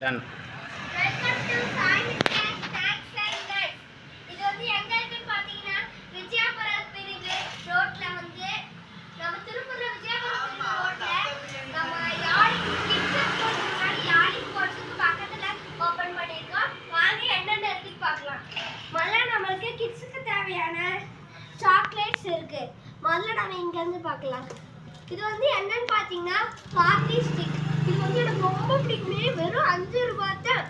Done. Welcome to Sai snacks and nuts. இது வந்து எங்க இருக்குன்னு பாத்தீங்கன்னா விஜயபுரம் பிரிவு ரோட்ல வந்து நம்ம திருப்பூர்ல விஜயபுரம் பிரிவு ரோட்ல நம்ம யாழி கிட்ஸ் முன்னாடி யாழி ஸ்போர்ட்ஸ்க்கு பக்கத்துல ஓபன் பண்ணிருக்கோம். வாங்க என்னென்ன இருக்குன்னு பார்க்கலாம். முதல்ல நமக்கு கிட்ஸ்க்கு தேவையான சாக்லேட்ஸ் இருக்கு. முதல்ல நம்ம இங்க இருந்து பார்க்கலாம். இது வந்து என்னன்னு பாத்தீங்கன்னா பார்ட்டி ஸ்டிக். இது வந்து எனக்கு ரொம்ப பிடிக்குமே. வெறும் 5 ரூபாய் தான்.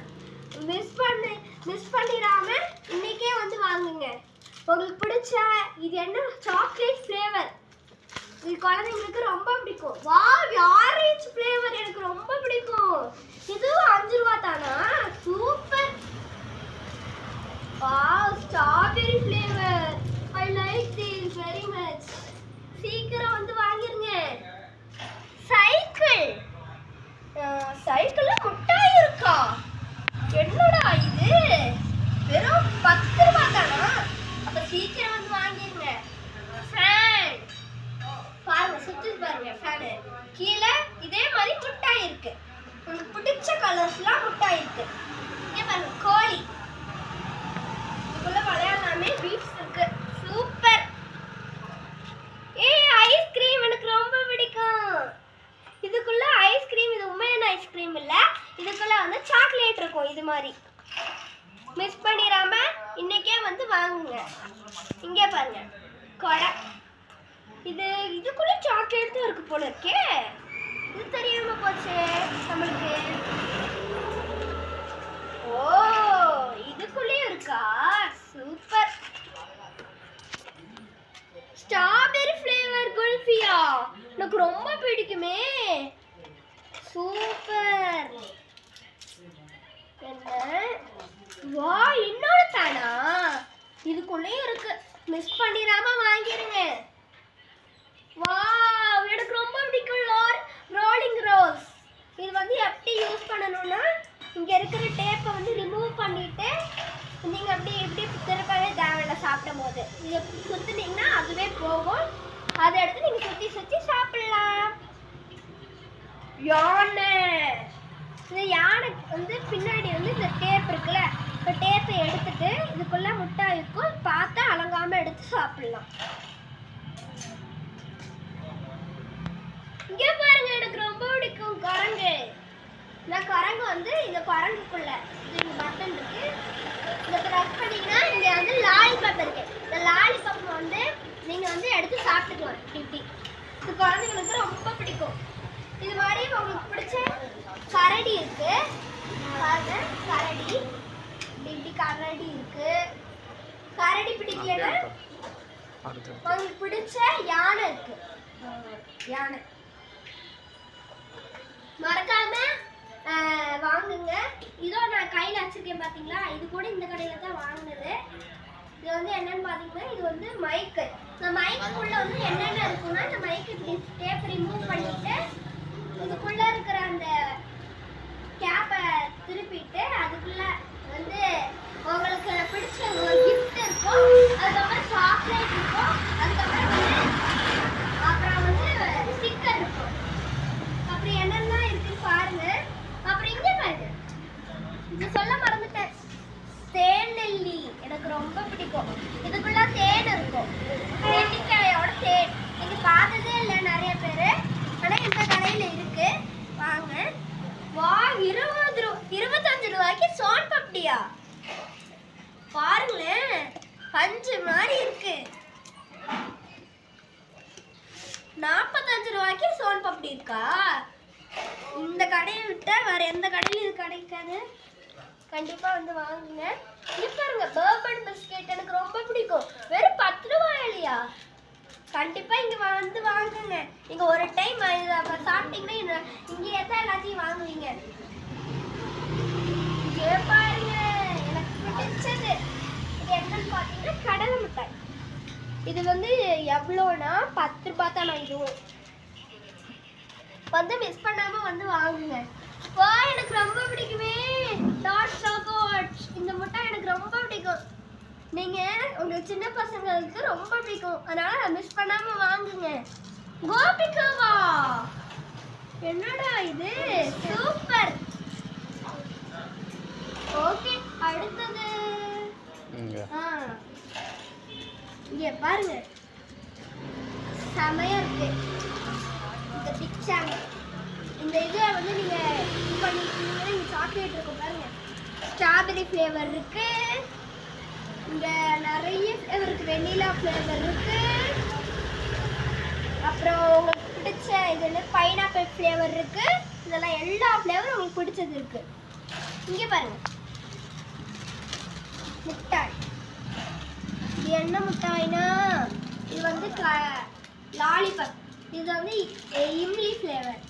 மிஸ் பண்ணிடாம இன்னைக்கே வந்து வாங்குங்க. உங்களுக்கு பிடிச்ச இது என்ன சாக்லேட் ஃப்ளேவர். இது குழந்தைங்களுக்கு ரொம்ப பிடிக்கும். வாவ், ஆரஞ்சு ஃப்ளேவர் எனக்கு ரொம்ப பிடிக்கும். இது 5 ரூபாய் தானா? Super. Wow, strawberry flavour. I like this very much. சீக்கிரம் வந்து வாங்கிருங்க. சைக்கிள்ல முட்டாய் இருக்கா? என்னடா இது? வெறும் 10 ரூபாய் தானா? அப்ப சீக்கிரம் வந்து வாங்கிருங்க. ஃபேன் பாருங்க, சுத்தி பாருங்க ஃபேன். கீழே இதே மாதிரி முட்டாய் இருக்கு. உங்களுக்கு பிடிச்ச கலர்ஸ்லாம் முட்டாய் இருக்கு. இங்க பாருங்க கோழி. இதுக்குள்ள விளையாடலாமே. பீட்ஸ் இருக்கு. சூப்பர். ஐஸ்கிரீம் எனக்கு ரொம்ப பிடிக்கும். இதுக்குள்ள ஐஸ்கிரீம். இது உண்மையான ஐஸ்கிரீம் இல்ல. இதுக்குள்ள வந்து சாக்லேட் இருக்கும். இது மாதிரி மிஸ் பண்ணிராம இன்னைக்கே வந்து வாங்குங்க. இங்க பாருங்க கொடை. இதுக்குள்ள சாக்லேட் தான் இருக்கு போல இருக்கே. இது தெரியாம போச்சு நம்மளுக்கு. ஓ, இதுக்குள்ளேயும் இருக்கா? சூப்பர். ஸ்ட்ராபெரி ஃப்ளேவர் குல்ஃபியா எனக்கு ரொம்ப பிடிக்குமே. சூப்பர். என்ன வா, இன்னொரு தானா? இதுக்குள்ளேயும் இருக்கு. மிஸ் பண்ணிடாம வாங்கிருங்க. வாவ், எனக்கு ரொம்ப பிடிக்கும் ரோலிங் ரோல்ஸ். இது வந்து எப்படி யூஸ் பண்ணணும்னா இங்க இருக்கிற டேப்பை வந்து ரிமூவ் பண்ணிட்டு நீங்க இப்படி திருப்பவே தேவையில்ல. சாப்பிடும் போது இதை சுத்தினீங்கன்னா அதுவே போகும். அதை எடுத்து நீங்க சுத்தி சாப்பிடலாம். யானை. இந்த யானை வந்து பின்னாடி வந்து இந்த டேப் இருக்குல்ல, இந்த டேப்பை எடுத்துட்டு இதுக்குள்ள முட்டாய் இருக்கும். பார்த்தா அலங்காம எடுத்து சாப்பிடலாம். இங்க பாருங்க, எனக்கு ரொம்ப பிடிக்கும் குரங்கு. இந்த குரங்கு வந்து இந்த குரங்குக்குள்ள இது பட்டன் இருக்கு. இதை ப்ரெஸ் பண்ணீங்கன்னா இங்க வந்து லாலிபாப் இருக்கு. இந்த லாலிபாப் வந்து நீங்க வந்து எடுத்து சாப்பிட்டுக்கலாம். இப்படி இது குழந்தைங்களுக்கு ரொம்ப பிடிக்கும். இது மாதிரி உங்களுக்கு பிடிச்ச கரடி இருக்கு. பாருங்க, கரடி. இப்படி கரடி இருக்கு. கரடி பிடிக்கலன்னா உங்களுக்கு பிடிச்ச யானை இருக்கு. யானை மறக்காம வாங்குங்க. இதோ நான் கையில் வச்சிருக்கேன் பார்த்தீங்களா? இது கூட இந்த கடையில் தான் வாங்கினது. இது வந்து என்னன்னு பார்த்தீங்கன்னா இது வந்து மைக்கு. இந்த மைக்குள்ள வந்து என்னென்ன இருக்குன்னா இந்த மைக்கு டேப் ரிமூவ் பண்ணிட்டு இதுக்குள்ள இருக்கிற அந்த கேப்பை திருப்பிட்டு அதுக்குள்ள வந்து உங்களுக்கு பிடிச்ச ஒரு கிஃப்ட் இருக்கும். அதுக்கப்புறம் சாக்லேட் இருக்கும். அதுக்கப்புறம் வந்து ஸ்டிக்கர் இருக்கும். அப்படி என்னெல்லாம் இருக்குன்னு பாருங்க. அப்புறம் இங்கே பாருங்க, இது சொல்ல மறந்துட்டேன். தேன் நெல்லி எனக்கு ரொம்ப பிடிக்கும். இதுக்குள்ள தேன் இருக்கும். நெல்லிக்காயோட தேன். நீங்க பார்த்ததே இல்லை நிறைய பேரு. ஆனா இந்த கடையில இருக்கு. வாங்க. வா, 25 ரூபாய்க்கு சோன் பப்டியா பாருங்களேன். 5 மாதிரி இருக்கு. 45 ரூபாய்க்கு சோன் பப்டி இருக்கா? இந்த கடையை விட்டா வேற எந்த கடையிலும் இது கிடைக்காது. கண்டிப்பா வந்து வாங்குங்க. இது பாருங்க, பர்பன் பிஸ்கெட் எனக்கு ரொம்ப பிடிக்கும். வெறும் 10 ரூபாய் இல்லையா? கண்டிப்பா இங்க வந்து வாங்குங்க. நீங்க ஒரு டைம் சாப்பிட்டீங்கன்னா இங்கேயே தான் எல்லாத்தையும் வாங்குவீங்க. இங்கே பாருங்க, எனக்கு பிடிச்சது இது என்னன்னு பார்த்தீங்கன்னா கடலை மிட்டாய். இது வந்து எவ்வளோனா 10 ரூபாய் தான். நான் இதுவும் வந்து மிஸ் பண்ணாம வந்து வாங்குங்க. வா, எனக்கு ரொம்ப பிடிக்குமே டார்க் சாக்லேட். இந்த மிட்டாய் எனக்கு ரொம்ப பிடிக்கும். நீங்க உங்க சின்ன பசங்களுக்கு ரொம்ப பிடிக்கும். அதனால மிஸ் பண்ணாம வாங்குங்க. கோபிகாவா, என்னடா இது? சூப்பர். இங்க பாருங்க, செமையா இருக்கு இந்த பிக்சாங்க. இந்த இதை வந்து நீங்க இது பண்ணிட்டீங்கன்னா இங்க சாக்லேட் இருக்கும் பாருங்க. ஸ்ட்ராபெரி ஃப்ளேவர் இருக்கு, இங்க நிறைய ஃப்ளேவர் இருக்கு. வெண்ணிலா ஃப்ளேவர் இருக்கு, அப்புறம் உங்களுக்கு பிடிச்ச இதுல பைனாப்பிள் ஃப்ளேவர் இருக்கு. இதெல்லாம் எல்லா ஃப்ளேவரும் உங்களுக்கு பிடிச்சது இருக்கு. இங்க பாருங்க, மிட்டாய். இது என்ன மிட்டாய்னா, இது வந்து லாலிபாப். இது வந்து இம்லி ஃப்ளேவர்.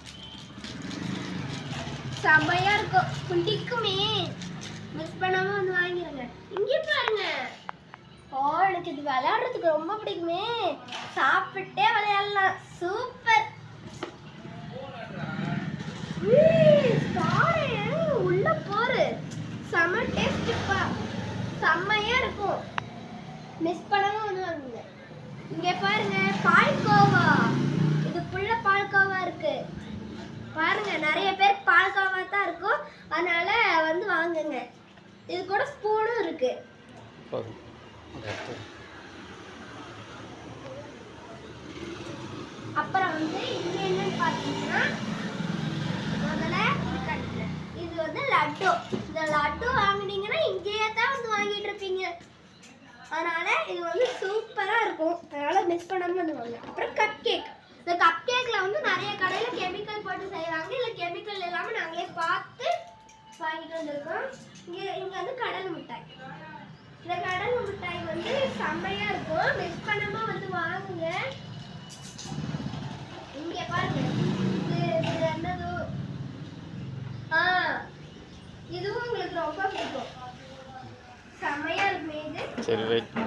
செம்மையா இருக்கும், பிடிக்குமே. மிஸ் பண்ணாம வந்து வாங்கிருங்க. இங்கே பாருங்க, எனக்கு இது விளையாடுறதுக்கு ரொம்ப பிடிக்குமே. சாப்பிட்டே விளையாடலாம், சூப்பர். உள்ள போரு செம்ம டேஸ்ட்ப்பா, செம்மையா இருக்கும். மிஸ் பண்ணாம வந்து வாங்குங்க. இங்க பாருங்க, பால்கோவா. இதுக்குள்ள பால்கோவா இருக்கு பாருங்க. நிறைய பேர் பால்கோவா தான் இருக்கும், அதனால வந்து வாங்குங்க. இது கூட ஸ்பூனும் இருக்கு. அப்புறம் வந்து இது என்னன்னு பாத்தீங்கன்னா, முதல்ல இது வந்து லட்டு. இந்த லட்டு வாங்குனீங்கன்னா இங்கேயே தான் வந்து வாங்கிட்டு இருப்பீங்க. அதனால இது வந்து சூப்பரா இருக்கும், அதனால மிஸ் பண்ணாம வந்து வாங்க. அப்புறம் கப் கேக். இந்த கப் கேக்ல வந்து நிறைய கடையில கெமிக்கல் போட்டு செய்வாங்க, இல்ல கெமிக்கல் இல்லாம நாங்களே பார்த்து வாங்கிட்டு வந்திருக்கோம். இங்க வந்து கடல் மிட்டாய். இந்த கடல் மிட்டாய் வந்து செம்மையா இருக்கும், மிஸ் பண்ணாம வந்து வாங்குங்க. இங்க பாருங்க, இது என்னது, இதுவும் உங்களுக்கு ரொம்ப பிடிக்கும், செம்மையா இருக்குமே இது. சரி, ரைட்.